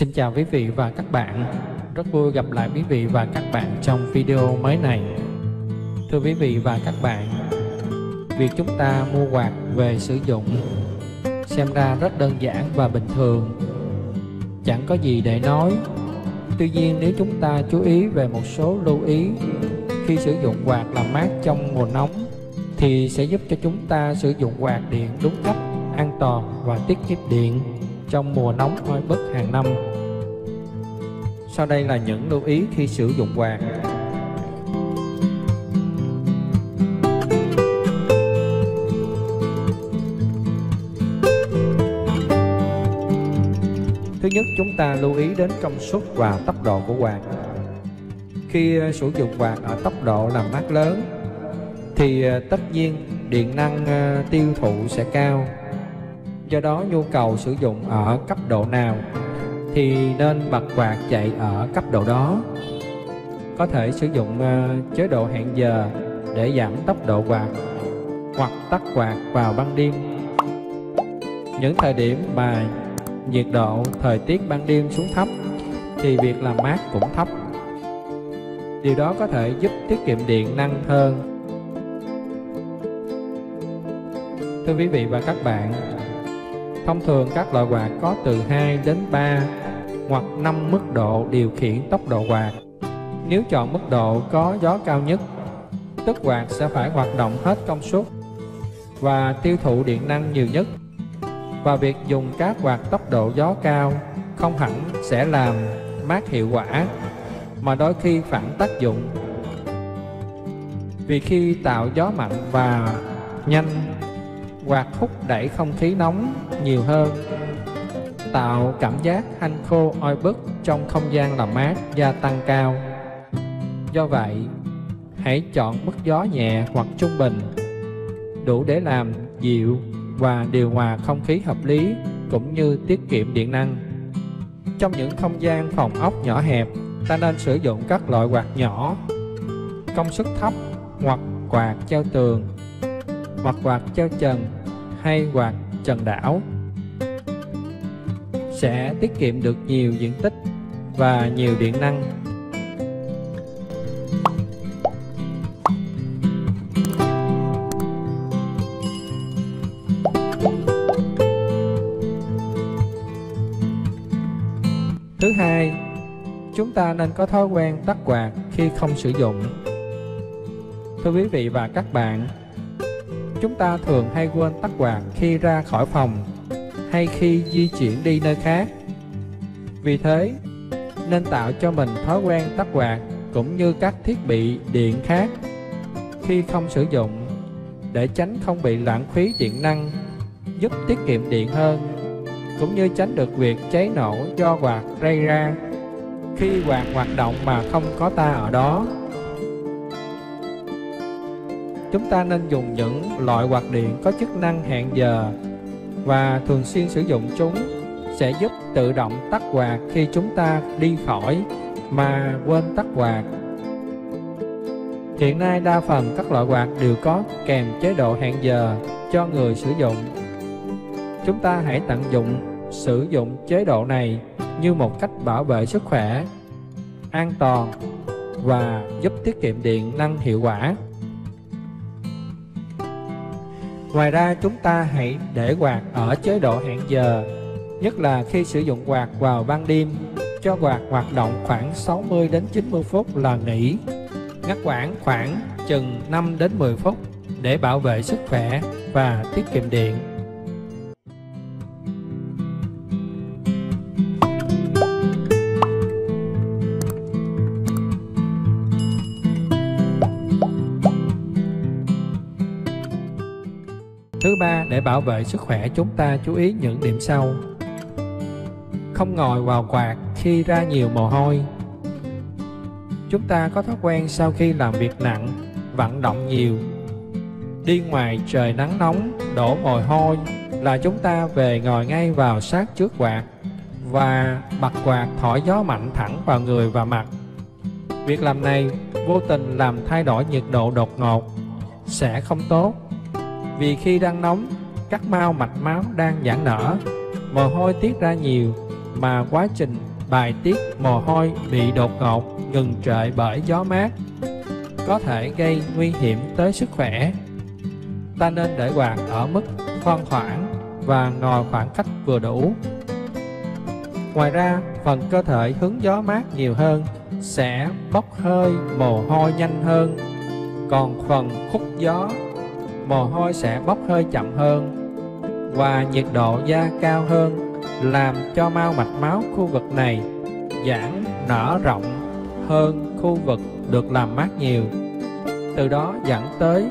Xin chào quý vị và các bạn. Rất vui gặp lại quý vị và các bạn trong video mới này. Thưa quý vị và các bạn, việc chúng ta mua quạt về sử dụng xem ra rất đơn giản và bình thường, chẳng có gì để nói. Tuy nhiên, nếu chúng ta chú ý về một số lưu ý khi sử dụng quạt làm mát trong mùa nóng thì sẽ giúp cho chúng ta sử dụng quạt điện đúng cách, an toàn và tiết kiệm điện trong mùa nóng oi bức hàng năm. Sau đây là những lưu ý khi sử dụng quạt. Thứ nhất, chúng ta lưu ý đến công suất và tốc độ của quạt. Khi sử dụng quạt ở tốc độ làm mát lớn thì tất nhiên điện năng tiêu thụ sẽ cao. Do đó nhu cầu sử dụng ở cấp độ nào thì nên bật quạt chạy ở cấp độ đó. Có thể sử dụng chế độ hẹn giờ để giảm tốc độ quạt, hoặc tắt quạt vào ban đêm. Những thời điểm mà nhiệt độ thời tiết ban đêm xuống thấp thì việc làm mát cũng thấp. Điều đó có thể giúp tiết kiệm điện năng hơn. Thưa quý vị và các bạn, thông thường các loại quạt có từ 2 đến 3 hoặc 5 mức độ điều khiển tốc độ quạt. Nếu chọn mức độ có gió cao nhất, tức quạt sẽ phải hoạt động hết công suất và tiêu thụ điện năng nhiều nhất. Và việc dùng các quạt tốc độ gió cao không hẳn sẽ làm mát hiệu quả, mà đôi khi phản tác dụng. Vì khi tạo gió mạnh và nhanh, quạt hút đẩy không khí nóng nhiều hơn, tạo cảm giác hanh khô oi bức trong không gian làm mát gia tăng cao. Do vậy, hãy chọn mức gió nhẹ hoặc trung bình, đủ để làm dịu và điều hòa không khí hợp lý, cũng như tiết kiệm điện năng. Trong những không gian phòng ốc nhỏ hẹp, ta nên sử dụng các loại quạt nhỏ, công suất thấp, hoặc quạt treo tường, hoặc quạt treo trần hay quạt trần đảo. Sẽ tiết kiệm được nhiều diện tích và nhiều điện năng. Thứ hai, chúng ta nên có thói quen tắt quạt khi không sử dụng. Thưa quý vị và các bạn, chúng ta thường hay quên tắt quạt khi ra khỏi phòng hay khi di chuyển đi nơi khác. Vì thế, nên tạo cho mình thói quen tắt quạt cũng như các thiết bị điện khác khi không sử dụng, để tránh không bị lãng phí điện năng, giúp tiết kiệm điện hơn, cũng như tránh được việc cháy nổ do quạt gây ra khi quạt hoạt động mà không có ta ở đó. Chúng ta nên dùng những loại quạt điện có chức năng hẹn giờ và thường xuyên sử dụng chúng, sẽ giúp tự động tắt quạt khi chúng ta đi khỏi mà quên tắt quạt. Hiện nay đa phần các loại quạt đều có kèm chế độ hẹn giờ cho người sử dụng. Chúng ta hãy tận dụng sử dụng chế độ này như một cách bảo vệ sức khỏe, an toàn và giúp tiết kiệm điện năng hiệu quả. Ngoài ra, chúng ta hãy để quạt ở chế độ hẹn giờ, nhất là khi sử dụng quạt vào ban đêm. Cho quạt hoạt động khoảng 60 đến 90 phút là nghỉ, ngắt quãng khoảng chừng 5 đến 10 phút để bảo vệ sức khỏe và tiết kiệm điện. Thứ ba, để bảo vệ sức khỏe, chúng ta chú ý những điểm sau. Không ngồi vào quạt khi ra nhiều mồ hôi. Chúng ta có thói quen sau khi làm việc nặng, vận động nhiều, đi ngoài trời nắng nóng, đổ mồ hôi là chúng ta về ngồi ngay vào sát trước quạt và bật quạt thổi gió mạnh thẳng vào người và mặt. Việc làm này vô tình làm thay đổi nhiệt độ đột ngột, sẽ không tốt. Vì khi đang nóng, các mao mạch máu đang giãn nở, mồ hôi tiết ra nhiều, mà quá trình bài tiết mồ hôi bị đột ngột ngừng trệ bởi gió mát có thể gây nguy hiểm tới sức khỏe. Ta nên để quạt ở mức khoan khoản và ngồi khoảng cách vừa đủ. Ngoài ra, phần cơ thể hứng gió mát nhiều hơn sẽ bốc hơi mồ hôi nhanh hơn, còn phần khúc gió, mồ hôi sẽ bốc hơi chậm hơn và nhiệt độ da cao hơn, làm cho mao mạch máu khu vực này giãn nở rộng hơn khu vực được làm mát nhiều, từ đó dẫn tới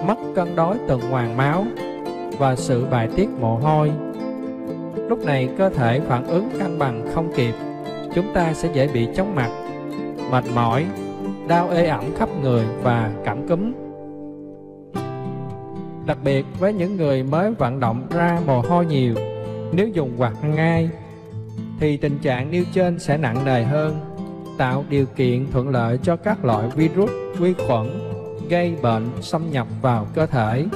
mất cân đối tuần hoàn máu và sự bài tiết mồ hôi. Lúc này cơ thể phản ứng cân bằng không kịp, chúng ta sẽ dễ bị chóng mặt, mệt mỏi, đau ê ẩm khắp người và cảm cúm. Đặc biệt với những người mới vận động ra mồ hôi nhiều, nếu dùng quạt ngay thì tình trạng nêu trên sẽ nặng nề hơn, tạo điều kiện thuận lợi cho các loại virus, vi khuẩn gây bệnh xâm nhập vào cơ thể,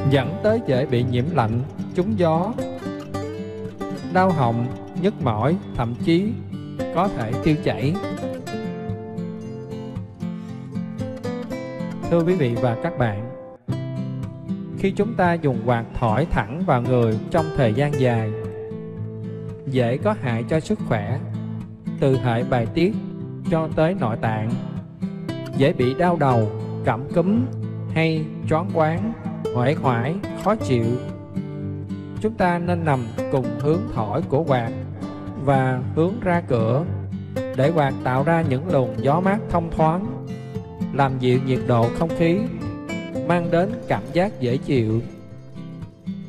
dẫn tới dễ bị nhiễm lạnh, trúng gió, đau họng, nhức mỏi, thậm chí có thể tiêu chảy. Thưa quý vị và các bạn, khi chúng ta dùng quạt thổi thẳng vào người trong thời gian dài, dễ có hại cho sức khỏe, từ hệ bài tiết cho tới nội tạng, dễ bị đau đầu, cảm cúm hay choáng váng, uể oải, khó chịu. Chúng ta nên nằm cùng hướng thổi của quạt và hướng ra cửa, để quạt tạo ra những luồng gió mát thông thoáng, làm dịu nhiệt độ không khí, mang đến cảm giác dễ chịu.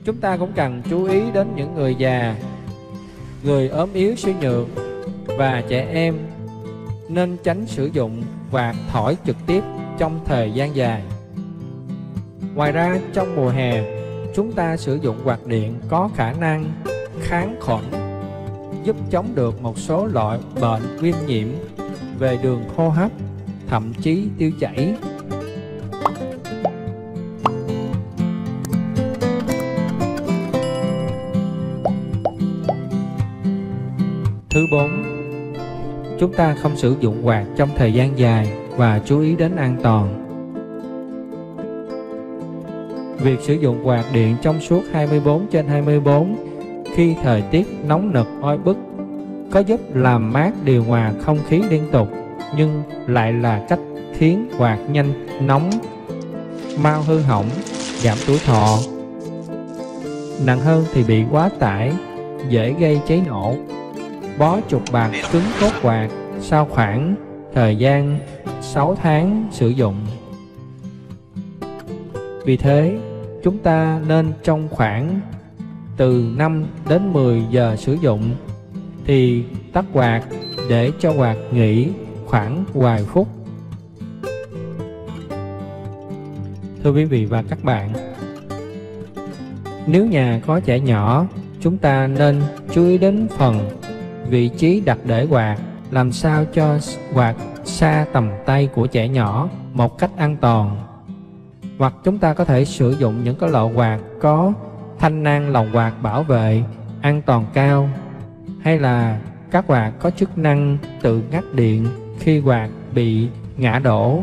Chúng ta cũng cần chú ý đến những người già, người ốm yếu suy nhược và trẻ em, nên tránh sử dụng quạt thổi trực tiếp trong thời gian dài. Ngoài ra, trong mùa hè, chúng ta sử dụng quạt điện có khả năng kháng khuẩn, giúp chống được một số loại bệnh viêm nhiễm về đường hô hấp, thậm chí tiêu chảy. Thứ 4, chúng ta không sử dụng quạt trong thời gian dài và chú ý đến an toàn. Việc sử dụng quạt điện trong suốt 24/24 khi thời tiết nóng nực oi bức có giúp làm mát điều hòa không khí liên tục, nhưng lại là cách khiến quạt nhanh nóng, mau hư hỏng, giảm tuổi thọ. Nặng hơn thì bị quá tải, dễ gây cháy nổ, bó trục bạc cứng cốt quạt sau khoảng thời gian 6 tháng sử dụng. Vì thế, chúng ta nên trong khoảng từ 5 đến 10 giờ sử dụng thì tắt quạt để cho quạt nghỉ khoảng vài phút. Thưa quý vị và các bạn, nếu nhà có trẻ nhỏ, chúng ta nên chú ý đến phần vị trí đặt để quạt, làm sao cho quạt xa tầm tay của trẻ nhỏ một cách an toàn. Hoặc chúng ta có thể sử dụng những cái loại quạt có thanh năng lồng quạt bảo vệ an toàn cao, hay là các quạt có chức năng tự ngắt điện khi quạt bị ngã đổ,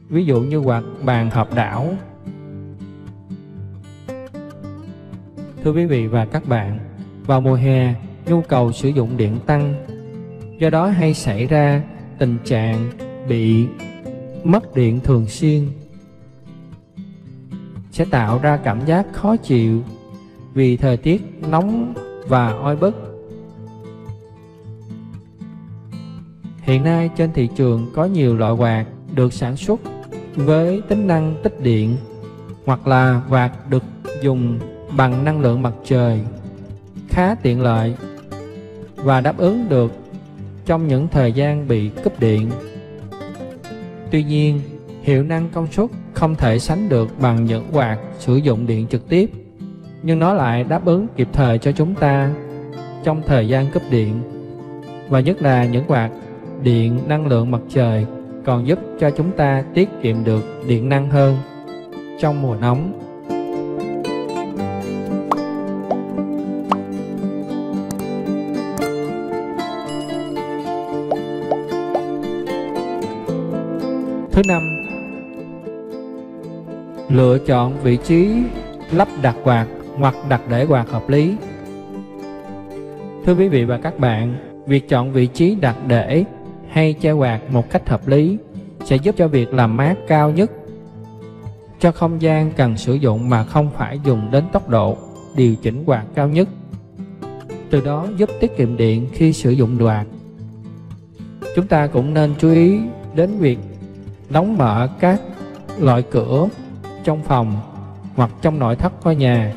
ví dụ như quạt bàn hợp đảo. Thưa quý vị và các bạn, vào mùa hè, nhu cầu sử dụng điện tăng, do đó hay xảy ra tình trạng bị mất điện thường xuyên, sẽ tạo ra cảm giác khó chịu vì thời tiết nóng và oi bức. Hiện nay trên thị trường có nhiều loại quạt được sản xuất với tính năng tích điện, hoặc là quạt được dùng bằng năng lượng mặt trời, khá tiện lợi và đáp ứng được trong những thời gian bị cúp điện. Tuy nhiên, hiệu năng công suất không thể sánh được bằng những quạt sử dụng điện trực tiếp, nhưng nó lại đáp ứng kịp thời cho chúng ta trong thời gian cúp điện. Và nhất là những quạt điện năng lượng mặt trời còn giúp cho chúng ta tiết kiệm được điện năng hơn trong mùa nóng. Thứ năm, lựa chọn vị trí lắp đặt quạt hoặc đặt để quạt hợp lý. Thưa quý vị và các bạn, việc chọn vị trí đặt để hay che quạt một cách hợp lý sẽ giúp cho việc làm mát cao nhất cho không gian cần sử dụng mà không phải dùng đến tốc độ điều chỉnh quạt cao nhất. Từ đó giúp tiết kiệm điện khi sử dụng quạt. Chúng ta cũng nên chú ý đến việc đóng mở các loại cửa trong phòng hoặc trong nội thất ngôi nhà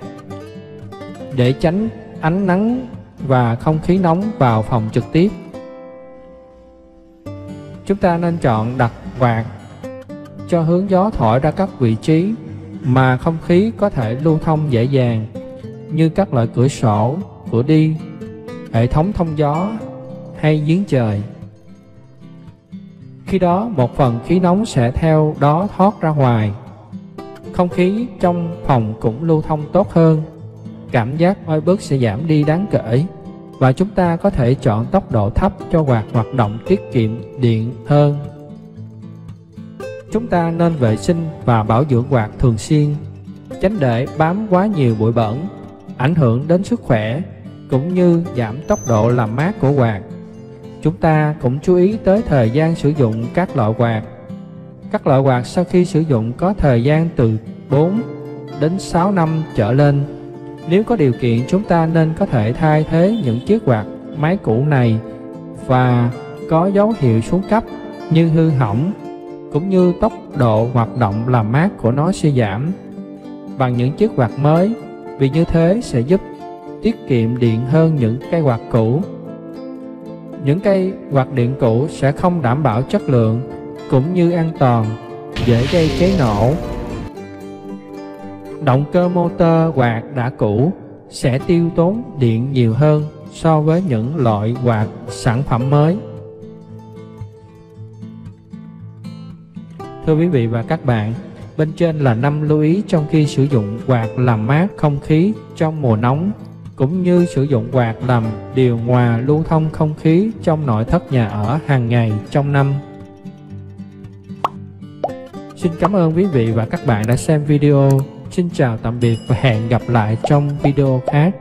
để tránh ánh nắng và không khí nóng vào phòng trực tiếp. Chúng ta nên chọn đặt quạt cho hướng gió thổi ra các vị trí mà không khí có thể lưu thông dễ dàng, như các loại cửa sổ, cửa đi, hệ thống thông gió hay giếng trời. Khi đó một phần khí nóng sẽ theo đó thoát ra ngoài, không khí trong phòng cũng lưu thông tốt hơn, cảm giác oi bức sẽ giảm đi đáng kể, và chúng ta có thể chọn tốc độ thấp cho quạt hoạt động tiết kiệm điện hơn. Chúng ta nên vệ sinh và bảo dưỡng quạt thường xuyên, tránh để bám quá nhiều bụi bẩn, ảnh hưởng đến sức khỏe, cũng như giảm tốc độ làm mát của quạt. Chúng ta cũng chú ý tới thời gian sử dụng các loại quạt. Các loại quạt sau khi sử dụng có thời gian từ 4 đến 6 năm trở lên. Nếu có điều kiện, chúng ta nên có thể thay thế những chiếc quạt máy cũ này và có dấu hiệu xuống cấp như hư hỏng, cũng như tốc độ hoạt động làm mát của nó suy giảm, bằng những chiếc quạt mới, vì như thế sẽ giúp tiết kiệm điện hơn những cây quạt cũ. Những cây quạt điện cũ sẽ không đảm bảo chất lượng cũng như an toàn, dễ gây cháy nổ. Động cơ motor quạt đã cũ sẽ tiêu tốn điện nhiều hơn so với những loại quạt sản phẩm mới. Thưa quý vị và các bạn, bên trên là 5 lưu ý trong khi sử dụng quạt làm mát không khí trong mùa nóng, cũng như sử dụng quạt làm điều hòa lưu thông không khí trong nội thất nhà ở hàng ngày trong năm. Xin cảm ơn quý vị và các bạn đã xem video. Xin chào tạm biệt và hẹn gặp lại trong video khác.